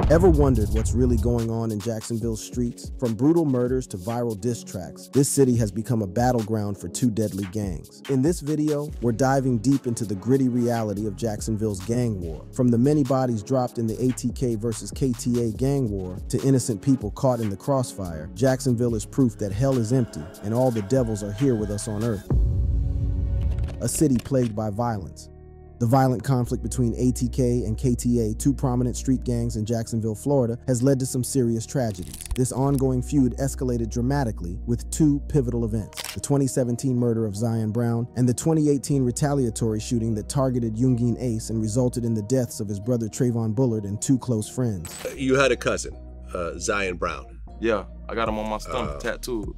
Ever wondered what's really going on in Jacksonville's streets? From brutal murders to viral diss tracks, this city has become a battleground for two deadly gangs. In this video, we're diving deep into the gritty reality of Jacksonville's gang war. From the many bodies dropped in the ATK versus KTA gang war to innocent people caught in the crossfire, Jacksonville is proof that hell is empty and all the devils are here with us on earth. A city plagued by violence. The violent conflict between ATK and KTA, two prominent street gangs in Jacksonville, Florida, has led to some serious tragedies. This ongoing feud escalated dramatically with two pivotal events: the 2017 murder of Zion Brown and the 2018 retaliatory shooting that targeted Youngin Ace and resulted in the deaths of his brother Trayvon Bullard and two close friends. You had a cousin, Zion Brown. Yeah, I got him on my stomach, tattooed.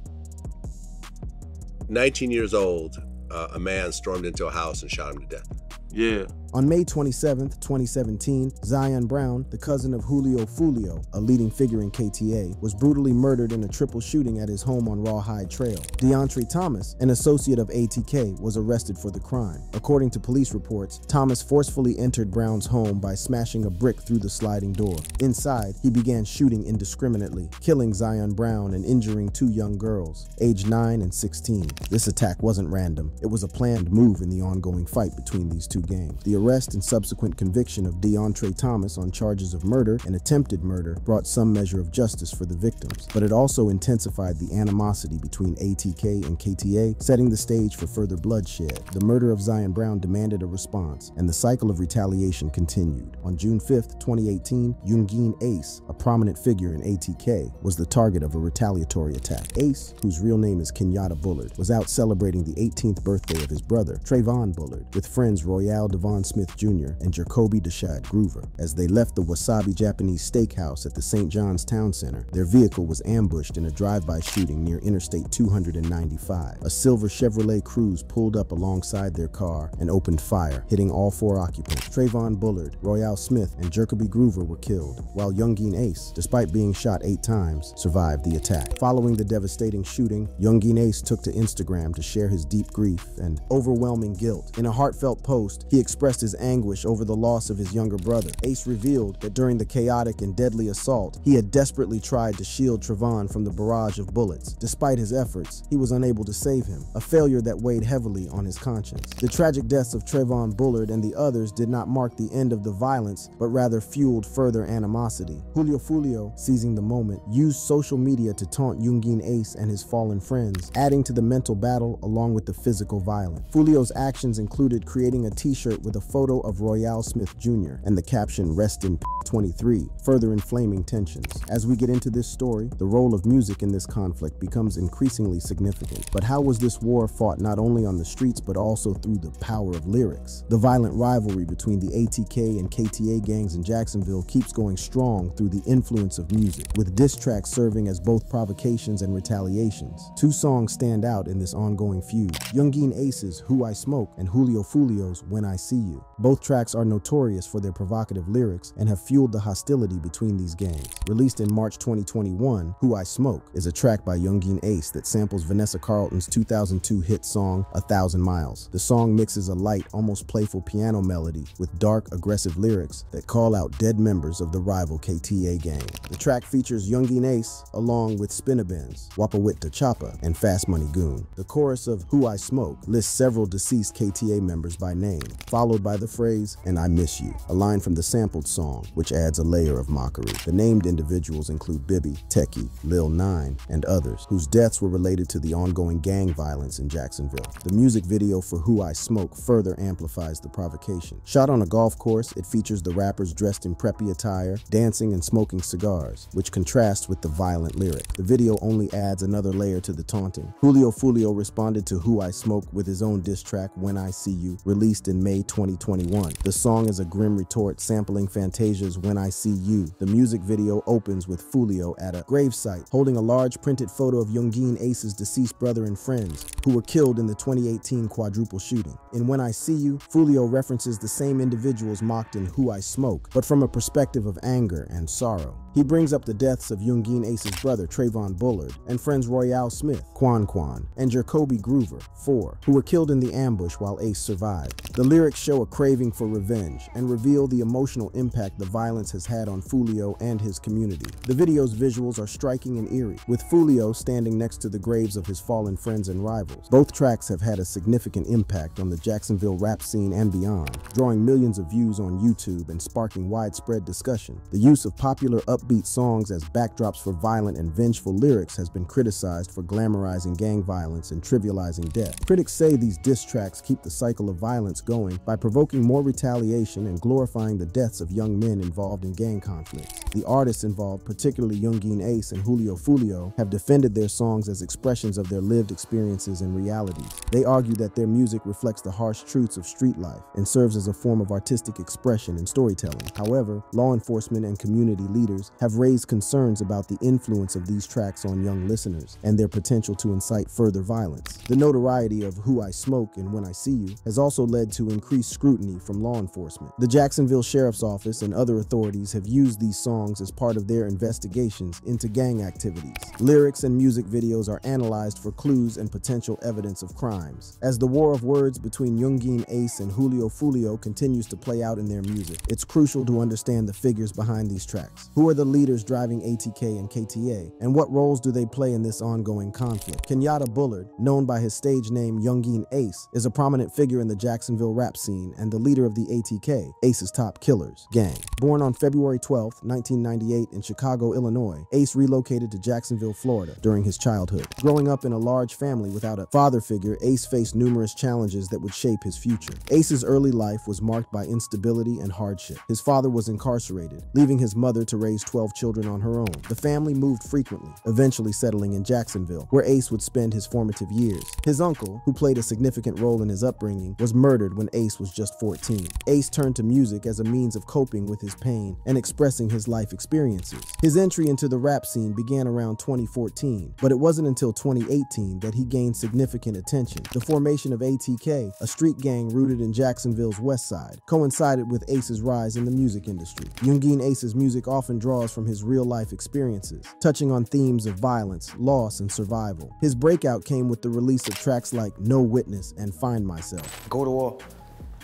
19 years old, a man stormed into a house and shot him to death. Yeah. On May 27, 2017, Zion Brown, the cousin of Julio Fulio, a leading figure in KTA, was brutally murdered in a triple shooting at his home on Rawhide Trail. DeAndre Thomas, an associate of ATK, was arrested for the crime. According to police reports, Thomas forcefully entered Brown's home by smashing a brick through the sliding door. Inside, he began shooting indiscriminately, killing Zion Brown and injuring two young girls, aged 9 and 16. This attack wasn't random. It was a planned move in the ongoing fight between these two gangs. The arrest and subsequent conviction of DeAndre Thomas on charges of murder and attempted murder brought some measure of justice for the victims, but it also intensified the animosity between ATK and KTA, setting the stage for further bloodshed. The murder of Zion Brown demanded a response, and the cycle of retaliation continued. On June 5, 2018, Youngin Ace, a prominent figure in ATK, was the target of a retaliatory attack. Ace, whose real name is Kenyatta Bullard, was out celebrating the 18th birthday of his brother, Trayvon Bullard, with friends Royale Devon Smith Jr. and Jacoby Deshad Groover. As they left the Wasabi Japanese Steakhouse at the St. John's Town Center, their vehicle was ambushed in a drive-by shooting near Interstate 295. A silver Chevrolet Cruze pulled up alongside their car and opened fire, hitting all four occupants. Trayvon Bullard, Royale Smith, and Jacoby Groover were killed, while Youngin Ace, despite being shot 8 times, survived the attack. Following the devastating shooting, Youngin Ace took to Instagram to share his deep grief and overwhelming guilt. In a heartfelt post, he expressed his anguish over the loss of his younger brother. Ace revealed that during the chaotic and deadly assault, he had desperately tried to shield Trayvon from the barrage of bullets. Despite his efforts, he was unable to save him, a failure that weighed heavily on his conscience. The tragic deaths of Trayvon Bullard and the others did not mark the end of the violence, but rather fueled further animosity. Julio Fulio, seizing the moment, used social media to taunt Youngin Ace and his fallen friends, adding to the mental battle along with the physical violence. Fulio's actions included creating a t-shirt with a photo of Royale Smith Jr. and the caption "Rest in 23, further inflaming tensions. As we get into this story, the role of music in this conflict becomes increasingly significant. But how was this war fought not only on the streets but also through the power of lyrics? The violent rivalry between the ATK and KTA gangs in Jacksonville keeps going strong through the influence of music, with diss tracks serving as both provocations and retaliations. Two songs stand out in this ongoing feud: Youngin Ace's "Who I Smoke" and Julio Fulio's "When I See You." Both tracks are notorious for their provocative lyrics and have fueled the hostility between these gangs. Released in March 2021, "Who I Smoke" is a track by Youngin Ace that samples Vanessa Carlton's 2002 hit song, "1,000 Miles." The song mixes a light, almost playful piano melody with dark, aggressive lyrics that call out dead members of the rival KTA gang. The track features Youngin Ace along with Spinnabenz, Wapawit Da Choppa, and Fast Money Goon. The chorus of "Who I Smoke" lists several deceased KTA members by name, followed by the phrase, "And I Miss You," a line from the sampled song, which adds a layer of mockery. The named individuals include Bibby, Techie, Lil 9, and others, whose deaths were related to the ongoing gang violence in Jacksonville. The music video for "Who I Smoke" further amplifies the provocation. Shot on a golf course, it features the rappers dressed in preppy attire, dancing and smoking cigars, which contrasts with the violent lyric. The video only adds another layer to the taunting. Julio Fulio responded to "Who I Smoke" with his own diss track, "When I See You," released in May 2021. The song is a grim retort sampling Fantasia's "When I See You." The music video opens with Fulio at a gravesite holding a large printed photo of Youngin Ace's deceased brother and friends who were killed in the 2018 quadruple shooting. In "When I See You," Fulio references the same individuals mocked in "Who I Smoke," but from a perspective of anger and sorrow. He brings up the deaths of Youngeen Ace's brother Trayvon Bullard and friends Royale Smith, Quan, and Jacoby Groover, 4, who were killed in the ambush while Ace survived. The lyrics show a craving for revenge and reveal the emotional impact the violence has had on Foolio and his community. The video's visuals are striking and eerie, with Foolio standing next to the graves of his fallen friends and rivals. Both tracks have had a significant impact on the Jacksonville rap scene and beyond, drawing millions of views on YouTube and sparking widespread discussion. The use of popular upbeat songs as backdrops for violent and vengeful lyrics has been criticized for glamorizing gang violence and trivializing death. Critics say these diss tracks keep the cycle of violence going by provoking more retaliation and glorifying the deaths of young men involved in gang conflicts. The artists involved, particularly Youngeen Ace and Julio Foolio, have defended their songs as expressions of their lived experiences and realities. They argue that their music reflects the harsh truths of street life and serves as a form of artistic expression and storytelling. However, law enforcement and community leaders have raised concerns about the influence of these tracks on young listeners and their potential to incite further violence. The notoriety of Who I Smoke and When I See You has also led to increased scrutiny from law enforcement. The Jacksonville Sheriff's Office and other authorities have used these songs as part of their investigations into gang activities. Lyrics and music videos are analyzed for clues and potential evidence of crimes. As the war of words between Youngeen Ace and Julio Foolio continues to play out in their music, it's crucial to understand the figures behind these tracks. Who are the leaders driving ATK and KTA, and what roles do they play in this ongoing conflict? Kenyatta Bullard, known by his stage name Youngeen Ace, is a prominent figure in the Jacksonville rap scene and the leader of the ATK, Ace's Top Killers gang. Born on February 12, 1998 in Chicago, Illinois, Ace relocated to Jacksonville, Florida during his childhood. Growing up in a large family without a father figure, Ace faced numerous challenges that would shape his future. Ace's early life was marked by instability and hardship. His father was incarcerated, leaving his mother to raise 12 children on her own. The family moved frequently, eventually settling in Jacksonville, where Ace would spend his formative years. His uncle, who played a significant role in his upbringing, was murdered when Ace was just 14. Ace turned to music as a means of coping with his pain and expressing his life experiences. His entry into the rap scene began around 2014, but it wasn't until 2018 that he gained significant attention. The formation of ATK, a street gang rooted in Jacksonville's west side, coincided with Ace's rise in the music industry. Youngeen Ace's music often draws from his real-life experiences, touching on themes of violence, loss, and survival. His breakout came with the release of tracks like No Witness and Find Myself. Go to War,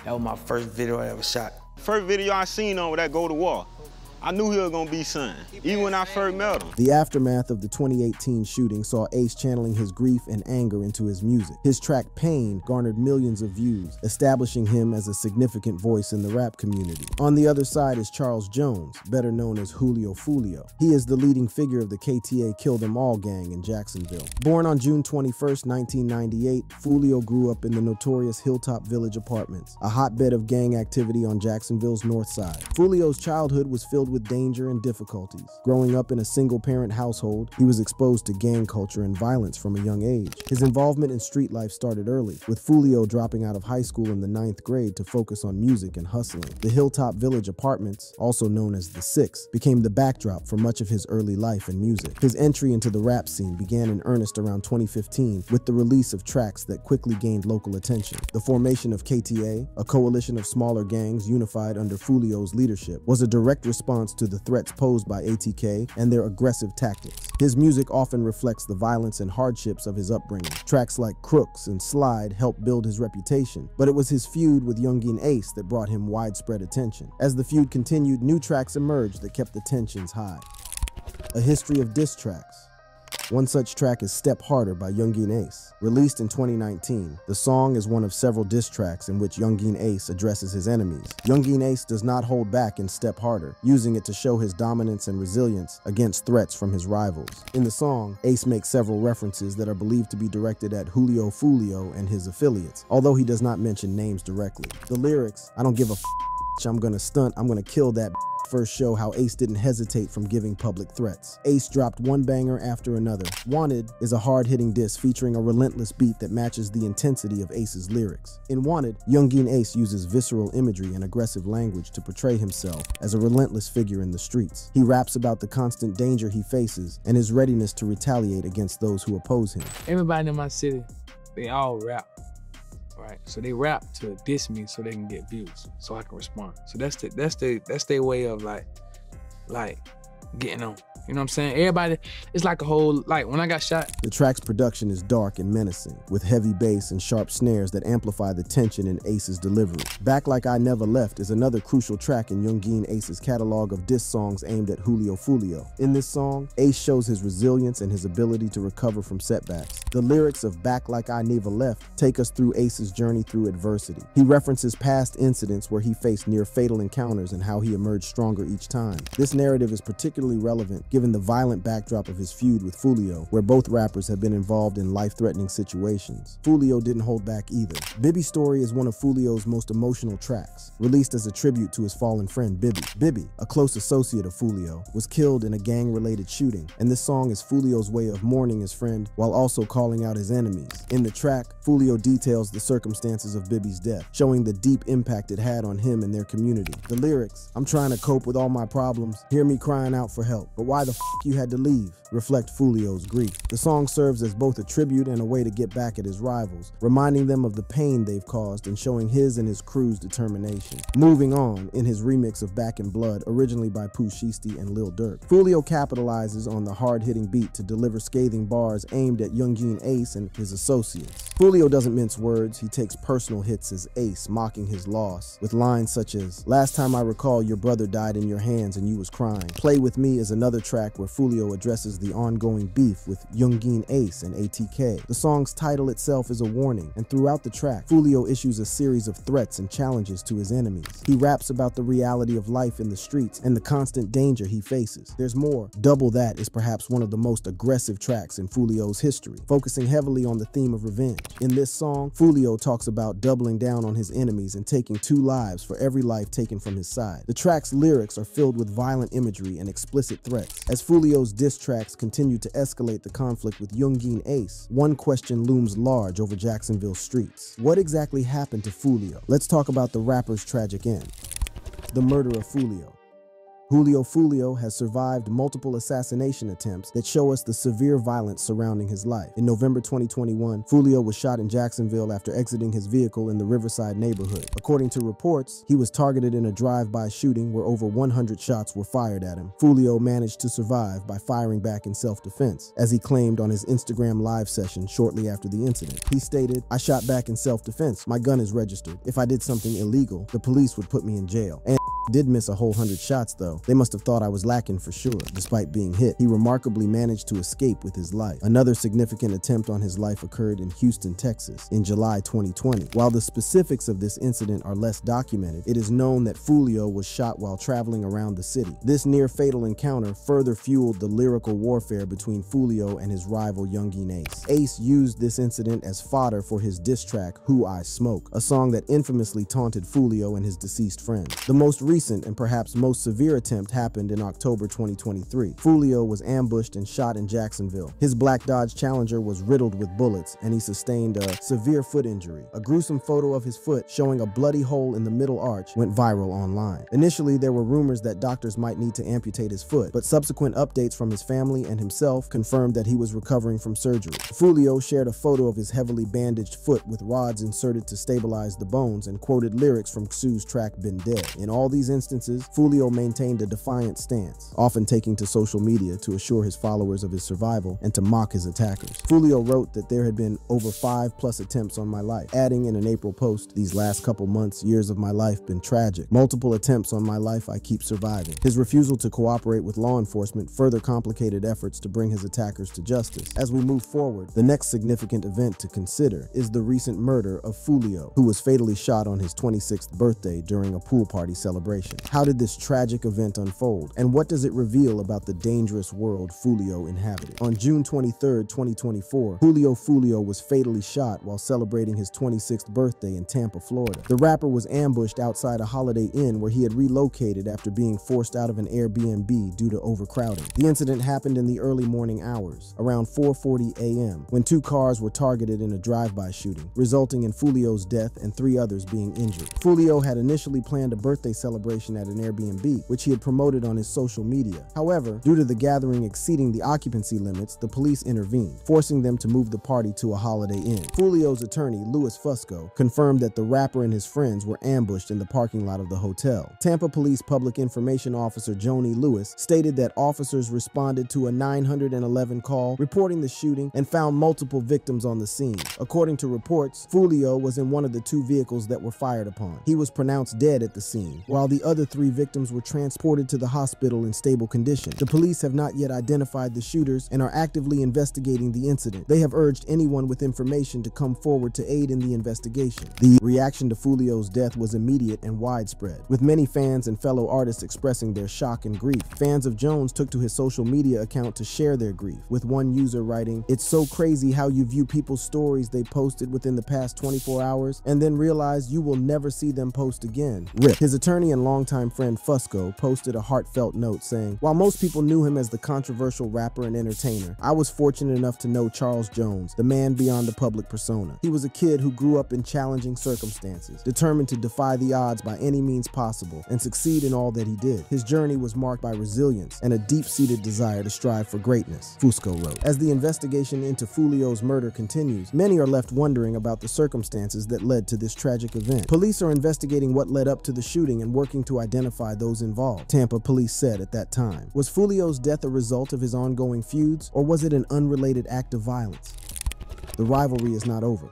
that was my first video I ever shot. First video I seen on with that Go to War. I knew he was gonna be something, even when I first met him. The aftermath of the 2018 shooting saw Ace channeling his grief and anger into his music. His track Pain garnered millions of views, establishing him as a significant voice in the rap community. On the other side is Charles Jones, better known as Julio Foolio. He is the leading figure of the KTA Kill Them All gang in Jacksonville. Born on June 21, 1998, Foolio grew up in the notorious Hilltop Village Apartments, a hotbed of gang activity on Jacksonville's north side. Foolio's childhood was filled with danger and difficulties. Growing up in a single-parent household, he was exposed to gang culture and violence from a young age. His involvement in street life started early, with Foolio dropping out of high school in the 9th grade to focus on music and hustling. The Hilltop Village Apartments, also known as the Six, became the backdrop for much of his early life and music. His entry into the rap scene began in earnest around 2015 with the release of tracks that quickly gained local attention. The formation of KTA, a coalition of smaller gangs unified under Foolio's leadership, was a direct response to the threats posed by ATK and their aggressive tactics. His music often reflects the violence and hardships of his upbringing. Tracks like Crooks and Slide helped build his reputation, but it was his feud with Youngeen Ace that brought him widespread attention. As the feud continued, new tracks emerged that kept the tensions high. A history of diss tracks. One such track is Step Harder by Youngeen Ace. Released in 2019, the song is one of several diss tracks in which Youngeen Ace addresses his enemies. Youngeen Ace does not hold back in Step Harder, using it to show his dominance and resilience against threats from his rivals. In the song, Ace makes several references that are believed to be directed at Julio Foolio and his affiliates, although he does not mention names directly. The lyrics, "I don't give a f***, I'm gonna stunt, I'm gonna kill that first show how Ace didn't hesitate from giving public threats. Ace dropped one banger after another. Wanted is a hard-hitting diss featuring a relentless beat that matches the intensity of Ace's lyrics. In Wanted, Youngeen Ace uses visceral imagery and aggressive language to portray himself as a relentless figure in the streets. He raps about the constant danger he faces and his readiness to retaliate against those who oppose him. Everybody in my city, they all rap. Right, so they rap to diss me so they can get views, so I can respond. So that's their way of like getting on. You know what I'm saying? Everybody, it's like a whole, like when I got shot. The track's production is dark and menacing, with heavy bass and sharp snares that amplify the tension in Ace's delivery. Back Like I Never Left is another crucial track in Youngeen Ace's catalog of diss songs aimed at Julio Fulio. In this song, Ace shows his resilience and his ability to recover from setbacks. The lyrics of Back Like I Never Left take us through Ace's journey through adversity. He references past incidents where he faced near-fatal encounters and how he emerged stronger each time. This narrative is particularly relevant given the violent backdrop of his feud with Fulio, where both rappers have been involved in life-threatening situations. Fulio didn't hold back either. Bibby's story is one of Fulio's most emotional tracks, released as a tribute to his fallen friend Bibby. Bibby, a close associate of Fulio, was killed in a gang-related shooting, and this song is Fulio's way of mourning his friend while also calling out his enemies. In the track, Fulio details the circumstances of Bibby's death, showing the deep impact it had on him and their community. The lyrics, "I'm trying to cope with all my problems, hear me crying out for help, but why the f you had to leave?" reflect Fulio's grief. The song serves as both a tribute and a way to get back at his rivals, reminding them of the pain they've caused and showing his and his crew's determination. Moving on, in his remix of Back in Blood, originally by Pooh Shiesty and Lil Durk, Fulio capitalizes on the hard-hitting beat to deliver scathing bars aimed at Youngeen Ace and his associates. Fulio doesn't mince words, he takes personal hits as Ace, mocking his loss, with lines such as, "Last time I recall, your brother died in your hands and you was crying." Play With Me is another track where Fulio addresses the ongoing beef with Youngeen Ace and ATK. The song's title itself is a warning, and throughout the track, Fulio issues a series of threats and challenges to his enemies. He raps about the reality of life in the streets and the constant danger he faces. There's more. Double That is perhaps one of the most aggressive tracks in Fulio's history, focusing heavily on the theme of revenge. In this song, Fulio talks about doubling down on his enemies and taking 2 lives for every life taken from his side. The track's lyrics are filled with violent imagery and explicit threats. As Fulio's diss tracks continue to escalate the conflict with Youngeen Ace, one question looms large over Jacksonville streets. What exactly happened to Fulio? Let's talk about the rapper's tragic end. The murder of Fulio. Julio Fulio has survived multiple assassination attempts that show us the severe violence surrounding his life. In November 2021, Fulio was shot in Jacksonville after exiting his vehicle in the Riverside neighborhood. According to reports, he was targeted in a drive-by shooting where over 100 shots were fired at him. Fulio managed to survive by firing back in self-defense, as he claimed on his Instagram live session shortly after the incident. He stated, "I shot back in self-defense. My gun is registered. If I did something illegal, the police would put me in jail." And did miss a whole 100 shots though. They must have thought I was lacking for sure. Despite being hit, he remarkably managed to escape with his life. Another significant attempt on his life occurred in Houston, Texas in July 2020. While the specifics of this incident are less documented, it is known that Fulio was shot while traveling around the city. This near-fatal encounter further fueled the lyrical warfare between Fulio and his rival Youngeen Ace. Ace used this incident as fodder for his diss track, Who I Smoke, a song that infamously taunted Fulio and his deceased friends. The most recent and perhaps most severe attempt happened in October 2023. Fulio was ambushed and shot in Jacksonville. His black Dodge Challenger was riddled with bullets and he sustained a severe foot injury. A gruesome photo of his foot showing a bloody hole in the middle arch went viral online. Initially, there were rumors that doctors might need to amputate his foot, but subsequent updates from his family and himself confirmed that he was recovering from surgery. Fulio shared a photo of his heavily bandaged foot with rods inserted to stabilize the bones and quoted lyrics from Xu's track Been Dead. In all these instances, Fulio maintained a defiant stance, often taking to social media to assure his followers of his survival and to mock his attackers. Fulio wrote that there had been over 5+ attempts on my life, adding in an April post, "These last couple months, years of my life been tragic. Multiple attempts on my life, I keep surviving." His refusal to cooperate with law enforcement further complicated efforts to bring his attackers to justice. As we move forward, the next significant event to consider is the recent murder of Fulio, who was fatally shot on his 26th birthday during a pool party celebration. How did this tragic event unfold, and what does it reveal about the dangerous world Fulio inhabited? On June 23rd, 2024, Julio Fulio was fatally shot while celebrating his 26th birthday in Tampa, Florida. The rapper was ambushed outside a Holiday Inn where he had relocated after being forced out of an Airbnb due to overcrowding. The incident happened in the early morning hours, around 4:40 a.m., when 2 cars were targeted in a drive-by shooting, resulting in Fulio's death and 3 others being injured. Fulio had initially planned a birthday celebration celebration at an Airbnb, which he had promoted on his social media. However, due to the gathering exceeding the occupancy limits, the police intervened, forcing them to move the party to a Holiday Inn. Foolio's attorney, Louis Fusco, confirmed that the rapper and his friends were ambushed in the parking lot of the hotel. Tampa Police Public Information Officer Joni Lewis stated that officers responded to a 911 call reporting the shooting and found multiple victims on the scene. According to reports, Foolio was in one of the 2 vehicles that were fired upon. He was pronounced dead at the scene, while the other 3 victims were transported to the hospital in stable condition. The police have not yet identified the shooters and are actively investigating the incident. They have urged anyone with information to come forward to aid in the investigation. The reaction to Foolio's death was immediate and widespread, with many fans and fellow artists expressing their shock and grief. Fans of Jones took to his social media account to share their grief, with one user writing, "It's so crazy how you view people's stories they posted within the past 24 hours and then realize you will never see them post again. RIP." His attorney and longtime friend Fusco posted a heartfelt note saying, "While most people knew him as the controversial rapper and entertainer, I was fortunate enough to know Charles Jones, the man beyond the public persona. He was a kid who grew up in challenging circumstances, determined to defy the odds by any means possible and succeed in all that he did. His journey was marked by resilience and a deep-seated desire to strive for greatness," Fusco wrote. As the investigation into Foolio's murder continues, many are left wondering about the circumstances that led to this tragic event. Police are investigating what led up to the shooting and working to identify those involved, Tampa police said at that time. Was Foolio's death a result of his ongoing feuds, or was it an unrelated act of violence? The rivalry is not over.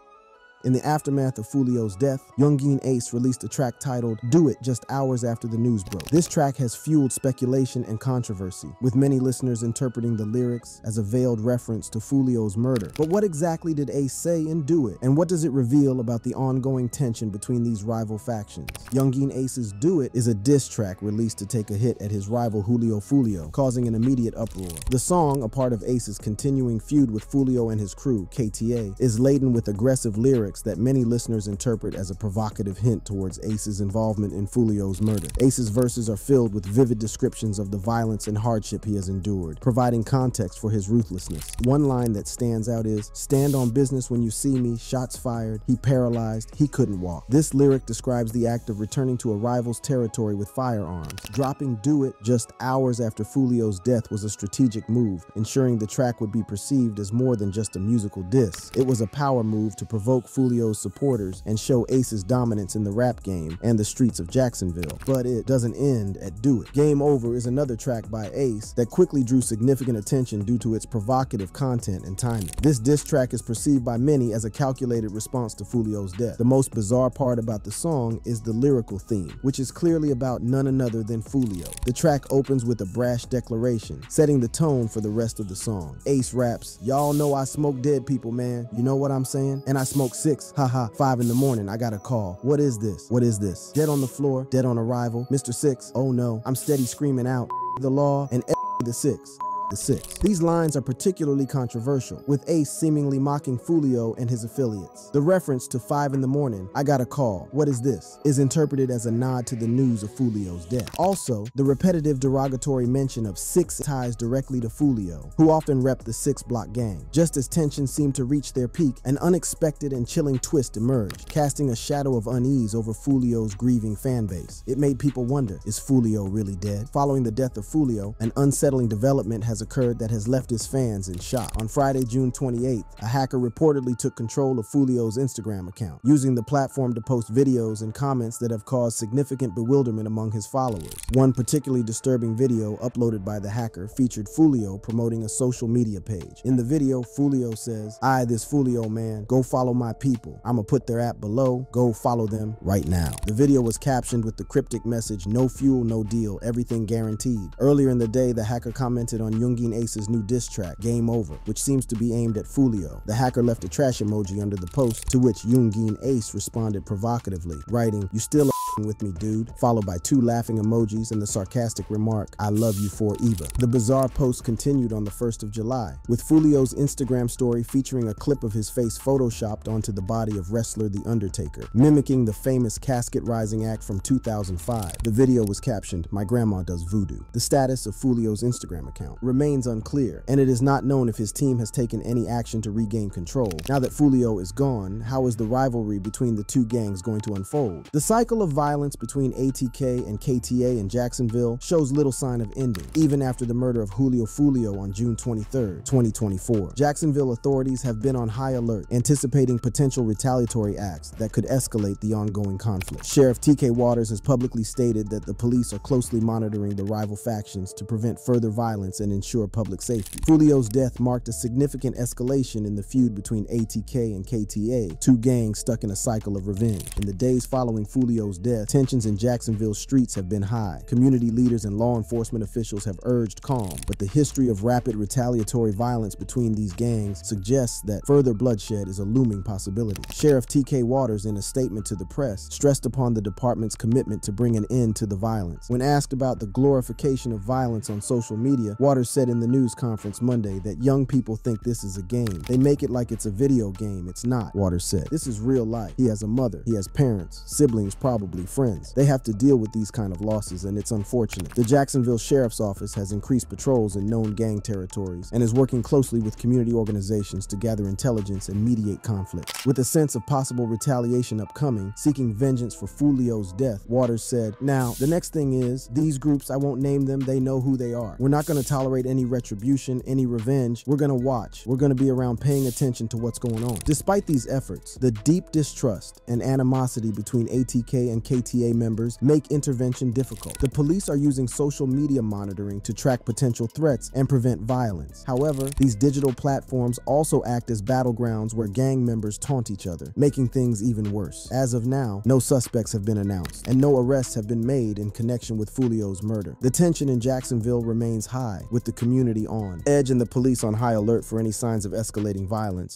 In the aftermath of Foolio's death, Youngeen Ace released a track titled "Do It" just hours after the news broke. This track has fueled speculation and controversy, with many listeners interpreting the lyrics as a veiled reference to Foolio's murder. But what exactly did Ace say in "Do It", and what does it reveal about the ongoing tension between these rival factions? Youngeen Ace's "Do It" is a diss track released to take a hit at his rival Julio Foolio, causing an immediate uproar. The song, a part of Ace's continuing feud with Foolio and his crew, KTA, is laden with aggressive lyrics that many listeners interpret as a provocative hint towards Ace's involvement in Foolio's murder. Ace's verses are filled with vivid descriptions of the violence and hardship he has endured, providing context for his ruthlessness. One line that stands out is, "Stand on business when you see me, shots fired, he paralyzed, he couldn't walk." This lyric describes the act of returning to a rival's territory with firearms. Dropping "Do It" just hours after Foolio's death was a strategic move, ensuring the track would be perceived as more than just a musical diss. It was a power move to provoke Foolio's supporters and show Ace's dominance in the rap game and the streets of Jacksonville. But it doesn't end at "Do It." "Game Over" is another track by Ace that quickly drew significant attention due to its provocative content and timing. This diss track is perceived by many as a calculated response to Foolio's death. The most bizarre part about the song is the lyrical theme, which is clearly about none other than Foolio. The track opens with a brash declaration, setting the tone for the rest of the song. Ace raps, "Y'all know I smoke dead people, man. You know what I'm saying? And I smoke 6, haha, 5 in the morning, I got a call. What is this? What is this? Dead on the floor, dead on arrival. Mr. 6, oh no, I'm steady screaming out, the law and the 6. The 6. These lines are particularly controversial, with Ace seemingly mocking Foolio and his affiliates. The reference to 5 in the morning, I got a call, what is this, is interpreted as a nod to the news of Foolio's death. Also, the repetitive derogatory mention of 6 ties directly to Foolio, who often rep the 6 Block gang. Just as tensions seemed to reach their peak, an unexpected and chilling twist emerged, casting a shadow of unease over Foolio's grieving fanbase. It made people wonder, is Foolio really dead? Following the death of Foolio, an unsettling development has occurred that has left his fans in shock. On Friday, June 28th, a hacker reportedly took control of Foolio's Instagram account, using the platform to post videos and comments that have caused significant bewilderment among his followers. One particularly disturbing video uploaded by the hacker featured Foolio promoting a social media page. In the video, Foolio says, "I, this Foolio man, go follow my people. I'ma put their app below, go follow them right now." The video was captioned with the cryptic message, "No fuel, no deal, everything guaranteed." Earlier in the day, the hacker commented on Youngeen Ace's new diss track, "Game Over," which seems to be aimed at Foolio. The hacker left a trash emoji under the post, to which Youngeen Ace responded provocatively, writing, "You still with me, dude," followed by 2 laughing emojis and the sarcastic remark, "I love you for Eva." The bizarre post continued on the 1st of July, with Foolio's Instagram story featuring a clip of his face photoshopped onto the body of wrestler The Undertaker, mimicking the famous casket rising act from 2005. The video was captioned, "My grandma does voodoo." The status of Foolio's Instagram account remains unclear, and it is not known if his team has taken any action to regain control. Now that Foolio is gone, how is the rivalry between the 2 gangs going to unfold? The cycle of violence violence between ATK and KTA in Jacksonville shows little sign of ending, even after the murder of Julio Fulio on June 23, 2024. Jacksonville authorities have been on high alert, anticipating potential retaliatory acts that could escalate the ongoing conflict. Sheriff TK Waters has publicly stated that the police are closely monitoring the rival factions to prevent further violence and ensure public safety. Fulio's death marked a significant escalation in the feud between ATK and KTA, two gangs stuck in a cycle of revenge. In the days following Fulio's death, tensions in Jacksonville's streets have been high. Community leaders and law enforcement officials have urged calm, but the history of rapid retaliatory violence between these gangs suggests that further bloodshed is a looming possibility. Sheriff TK Waters, in a statement to the press, stressed upon the department's commitment to bring an end to the violence. When asked about the glorification of violence on social media, Waters said in the news conference Monday that young people think this is a game. They make it like it's a video game. It's not, Waters said. This is real life. He has a mother. He has parents, siblings, probably friends. They have to deal with these kind of losses, and it's unfortunate. The Jacksonville Sheriff's Office has increased patrols in known gang territories and is working closely with community organizations to gather intelligence and mediate conflict. With a sense of possible retaliation upcoming, seeking vengeance for Fulio's death, Waters said, "Now, the next thing is, these groups, I won't name them, they know who they are. We're not going to tolerate any retribution, any revenge. We're going to watch. We're going to be around paying attention to what's going on." Despite these efforts, the deep distrust and animosity between ATK and KTA members make intervention difficult. The police are using social media monitoring to track potential threats and prevent violence. However, these digital platforms also act as battlegrounds where gang members taunt each other, making things even worse. As of now, no suspects have been announced, and no arrests have been made in connection with Fulio's murder. The tension in Jacksonville remains high, with the community on edge and the police on high alert for any signs of escalating violence.